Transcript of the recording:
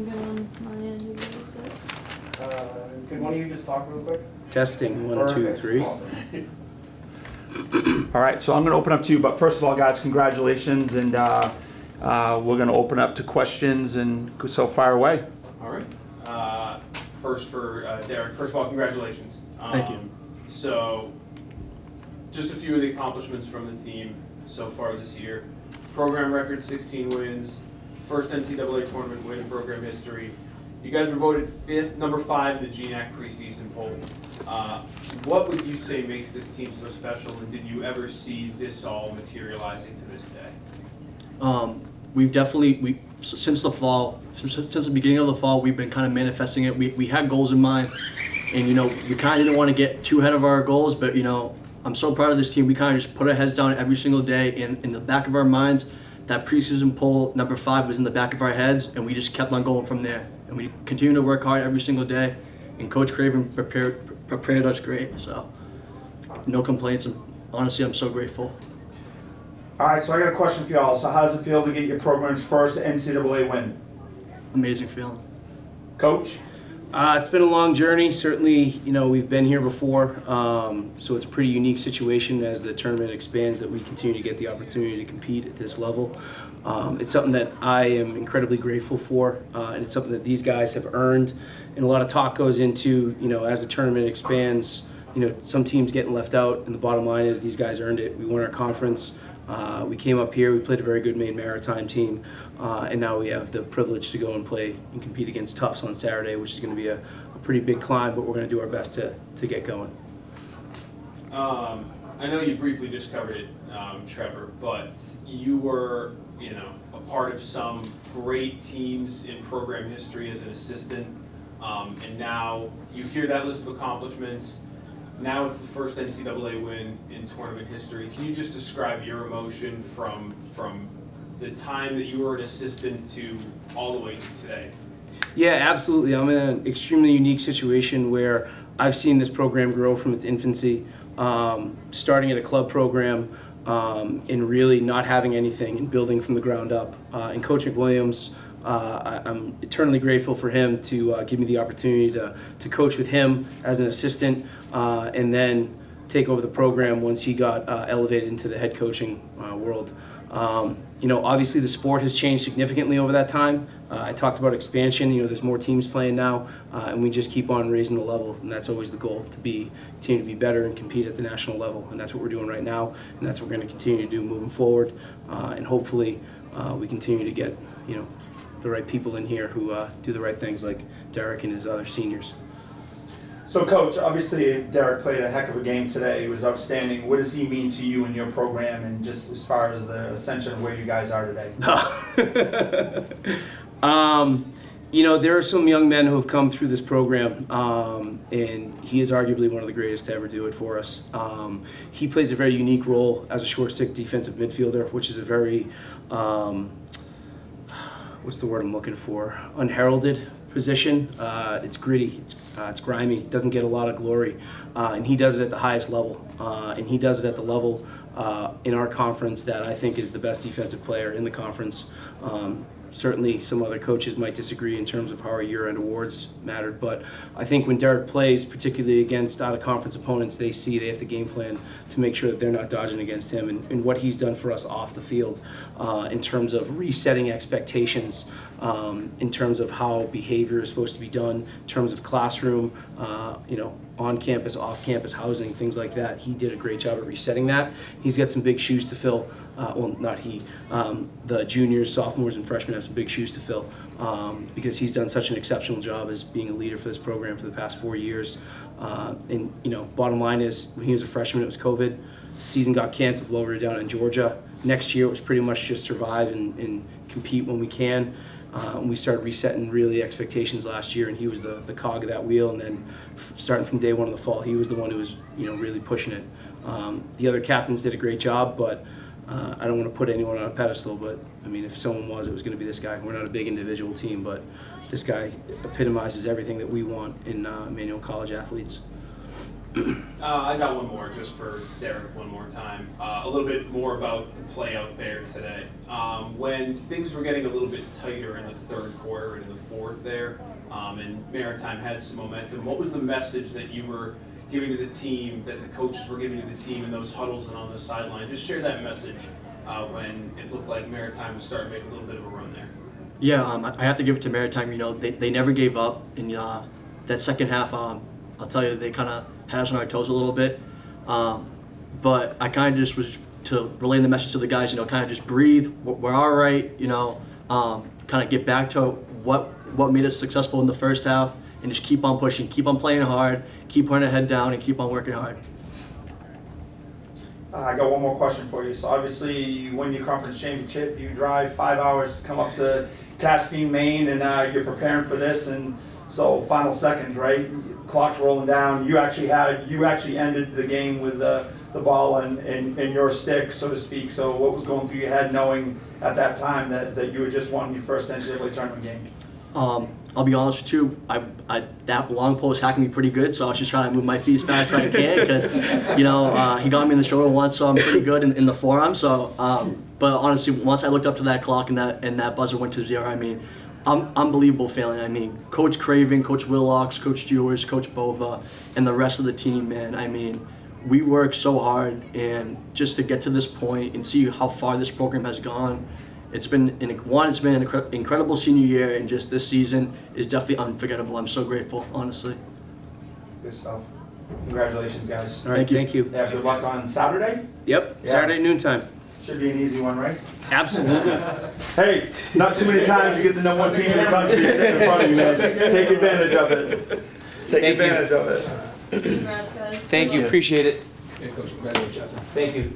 I'm good on my end. You guys set? Can one of you just talk real quick? Testing, 1, 2, 3. Awesome. All right, so I'm going to open up to you, but first of all, guys, congratulations, and we're going to open up to questions, and so fire away. All right. First for Derek. First of all, congratulations. Thank you. So, just a few of the accomplishments from the team so far this year. Program record, 16 wins. First NCAA tournament win in program history. You guys were voted number 5 in the GNAC preseason poll. What would you say makes this team so special, and did you ever see this all materializing to this day? We've definitely, since the fall, since the beginning of the fall, we've been kind of manifesting it. We had goals in mind, and we kind of didn't want to get too ahead of our goals, but I'm so proud of this team. We kind of just put our heads down every single day, and in the back of our minds, that preseason poll, number 5, was in the back of our heads, and we just kept on going from there. And we continue to work hard every single day, and Coach Craven prepared us great, so no complaints, and honestly, I'm so grateful. All right, so I got a question for y'all. So how does it feel to get your program's first NCAA win? Amazing feeling. Coach? It's been a long journey. Certainly, we've been here before, so it's a pretty unique situation as the tournament expands that we continue to get the opportunity to compete at this level. It's something that I am incredibly grateful for, and it's something that these guys have earned. And a lot of talk goes into, as the tournament expands, some teams getting left out, and the bottom line is these guys earned it. We won our conference. We came up here, we played a very good Maine Maritime team, and now we have the privilege to go and play and compete against Tufts on Saturday, which is going to be a pretty big climb, but we're going to do our best to get going. I know you briefly just covered it, Trevor, but you were, a part of some great teams in program history as an assistant, and now you hear that list of accomplishments. Now it's the first NCAA win in tournament history. Can you just describe your emotion from the time that you were an assistant to all the way to today? Yeah, absolutely. I'm in an extremely unique situation where I've seen this program grow from its infancy, starting at a club program, and really not having anything and building from the ground up. And Coach McWilliams, I'm eternally grateful for him to give me the opportunity to coach with him as an assistant, and then take over the program once he got elevated into the head coaching world. Obviously the sport has changed significantly over that time. I talked about expansion. There's more teams playing now, and we just keep on raising the level, and that's always the goal, to continue to be better and compete at the national level, and that's what we're doing right now, and that's what we're going to continue to do moving forward, and hopefully we continue to get the right people in here who do the right things, like Derek and his other seniors. So Coach, obviously Derek played a heck of a game today. He was outstanding. What does he mean to you and your program, and just as far as the ascension of where you guys are today? There are some young men who have come through this program, and he is arguably one of the greatest to ever do it for us. He plays a very unique role as a short stick defensive midfielder, which is a very, what's the word I'm looking for, unheralded position. It's gritty, it's grimy, it doesn't get a lot of glory, and he does it at the highest level, and he does it at the level in our conference that I think is the best defensive player in the conference. Certainly some other coaches might disagree in terms of how our year-end awards mattered, but I think when Derek plays, particularly against out-of-conference opponents, they have to game plan to make sure that they're not dodging against him, and what he's done for us off the field in terms of resetting expectations, in terms of how behavior is supposed to be done, in terms of classroom, on-campus, off-campus housing, things like that. He did a great job at resetting that. He's got some big shoes to fill. Well, not he. The juniors, sophomores, and freshmen have some big shoes to fill because he's done such an exceptional job as being a leader for this program for the past 4 years. And bottom line is, when he was a freshman, it was COVID. Season got canceled while we were down in Georgia. Next year, it was pretty much just survive and compete when we can. We started resetting really expectations last year, and he was the cog of that wheel. And then starting from day one of the fall, he was the one who was really pushing it. The other captains did a great job, but I don't want to put anyone on a pedestal, but I mean, if someone was, it was going to be this guy. We're not a big individual team, but this guy epitomizes everything that we want in Emmanuel College athletes. I got one more just for Derek one more time. A little bit more about the play out there today. When things were getting a little bit tighter in the third quarter and in the fourth there, and Maritime had some momentum, what was the message that you were giving to the team, that the coaches were giving to the team in those huddles and on the sideline? Just share that message when it looked like Maritime was starting to make a little bit of a run there. Yeah, I have to give it to Maritime. You know, they never gave up. In that second half, I'll tell you, they kind of had us on our toes a little bit. But I kind of just was to relay the message to the guys. You know, kind of just breathe. We're all right. You know, kind of get back to what made us successful in the first half, and just keep on pushing, keep on playing hard, keep putting our head down, and keep on working hard. I got one more question for you. So obviously you win your conference championship, you drive 5 hours to come up to Castine, Maine, and you're preparing for this, and so final seconds, right? Clock's rolling down. You actually ended the game with the ball in your stick, so to speak. So what was going through your head knowing at that time that you had just won your first NCAA tournament game? I'll be honest with you, that long post hacked me pretty good, so I was just trying to move my feet as fast as I can because, you know, he got me in the shoulder once, so I'm pretty good in the forearm. So, but honestly, once I looked up to that clock and that buzzer went to 0, I mean, unbelievable feeling. I mean, Coach Craven, Coach Willocks, Coach Dewars, Coach Bova, and the rest of the team, man, I mean, we worked so hard, and just to get to this point and see how far this program has gone, it's been an incredible senior year, and just this season is definitely unforgettable. I'm so grateful, honestly. Good stuff. Congratulations, guys. All right, thank you. Yeah, good luck on Saturday. Yep, Yeah. Saturday noontime. Should be an easy one, right? Absolutely. Hey, not too many times you get the number 1 team in the country sitting in front of you, man. Take advantage of it. Take advantage of it. Congrats, guys. Thank you, appreciate it. Thank you.